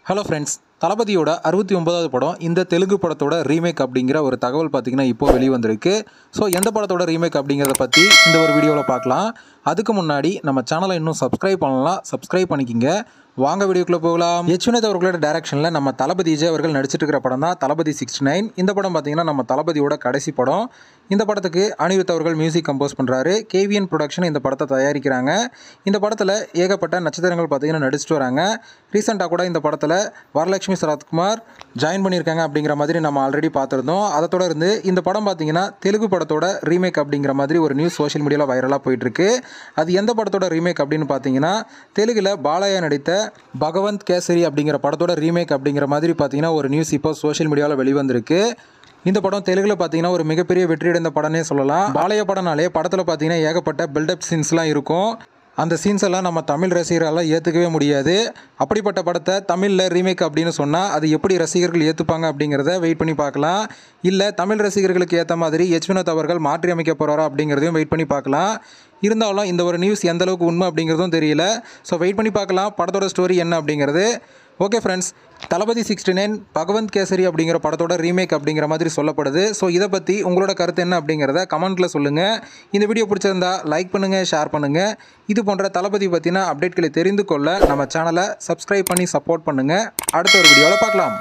Hello friends, தளபதியோட 69வது படம் இந்த தெலுங்கு படத்தோட ரீமேக் அப்படிங்கிற ஒரு தகவல் பார்த்தீங்கன்னா இப்போ வெளிவந்திருக்கு. ஸோ எந்த படத்தோட ரீமேக் அப்படிங்கிறத பற்றி இந்த ஒரு வீடியோவில் பார்க்கலாம். அதுக்கு முன்னாடி நம்ம சேனலை இன்னும் சப்ஸ்கிரைப் பண்ணலாம், சப்ஸ்கிரைப் பண்ணிக்கிங்க. வாங்க வீடியோக்குள்ளே போகலாம். வினோத் அவர்களோட டைரக்ஷனில் நம்ம தளபதி விஜய் அவர்கள் நடிச்சிட்டு இருக்கிற படம் தான் தளபதி 69. இந்த படம் பார்த்தீங்கன்னா நம்ம தளபதியோட கடைசி படம். இந்த படத்துக்கு அனிருத் அவர்கள் மியூசிக் கம்போஸ் பண்ணுறாரு. கேவிஎன் ப்ரொடக்ஷன் இந்த படத்தை தயாரிக்கிறாங்க. இந்த படத்தில் ஏகப்பட்ட நட்சத்திரங்கள் பார்த்தீங்கன்னா நடிச்சிட்டு வராங்க. ரீசெண்டாக கூட இந்த படத்தில் வரலட்சுமி சரத்குமார் ஜாயின் பண்ணியிருக்காங்க அப்படிங்கிற மாதிரி நம்ம ஆல்ரெடி பார்த்துருந்தோம். அதை தொடர்ந்து இந்த படம் பார்த்தீங்கன்னா தெலுங்கு படத்தோட ரீமேக் அப்படிங்கிற மாதிரி ஒரு நியூஸ் சோஷியல் மீடியாவில் வைரலாக போயிட்டுருக்கு. அது எந்த படத்தோட ரீமேக் அப்படின்னு பார்த்தீங்கன்னா தெலுங்கில் பாலாயா நடித்த பகவந்த் கேசரி அப்படிங்கிற படத்தோட ரீமேக் அப்படிங்கிற மாதிரி பார்த்தீங்கன்னா ஒரு நியூஸ் இப்போ சோஷியல் மீடியாவில் வெளிவந்திருக்கு. இந்த படம் தெலுங்கில் பார்த்தீங்கன்னா ஒரு மிகப்பெரிய வெற்றியடைந்த படம்னே சொல்லலாம். பாலைய படம்னாலே படத்தில் பார்த்தீங்கன்னா ஏகப்பட்ட பில்டப் சீன்ஸ்லாம் இருக்கும். அந்த சீன்ஸ் எல்லாம் நம்ம தமிழ் ரசிகர்களால் ஏற்றுக்கவே முடியாது. அப்படிப்பட்ட படத்தை தமிழில் ரீமேக் அப்படின்னு சொன்னால் அது எப்படி ரசிகர்கள் ஏற்றுப்பாங்க அப்படிங்கிறத வெயிட் பண்ணி பார்க்கலாம். இல்லை தமிழ் ரசிகர்களுக்கு ஏற்ற மாதிரி வினோத் அவர்கள் மாற்றி அமைக்க போகிறாரா அப்படிங்கிறதையும் வெயிட் பண்ணி பார்க்கலாம். இருந்தாலும் இந்த ஒரு நியூஸ் எந்த அளவுக்கு உண்மை அப்படிங்கிறதும் தெரியல. ஸோ வெயிட் பண்ணி பார்க்கலாம் படத்தோட ஸ்டோரி என்ன அப்படிங்கிறது. ஓகே ஃப்ரெண்ட்ஸ், தளபதி 69 பகவந்த் கேசரி அப்படிங்கிற படத்தோட ரீமேக் அப்படிங்கிற மாதிரி சொல்லப்படுது. ஸோ இதை பற்றி உங்களோட கருத்து என்ன அப்படிங்கிறத கமெண்ட்டில் சொல்லுங்கள். இந்த வீடியோ பிடிச்சிருந்தா லைக் பண்ணுங்கள், ஷேர் பண்ணுங்கள். இது போன்ற தளபதி பற்றின அப்டேட்களை தெரிந்து கொள்ள நம்ம சேனலை சப்ஸ்கிரைப் பண்ணி சப்போர்ட் பண்ணுங்கள். அடுத்த ஒரு வீடியோவில் பார்க்கலாம்.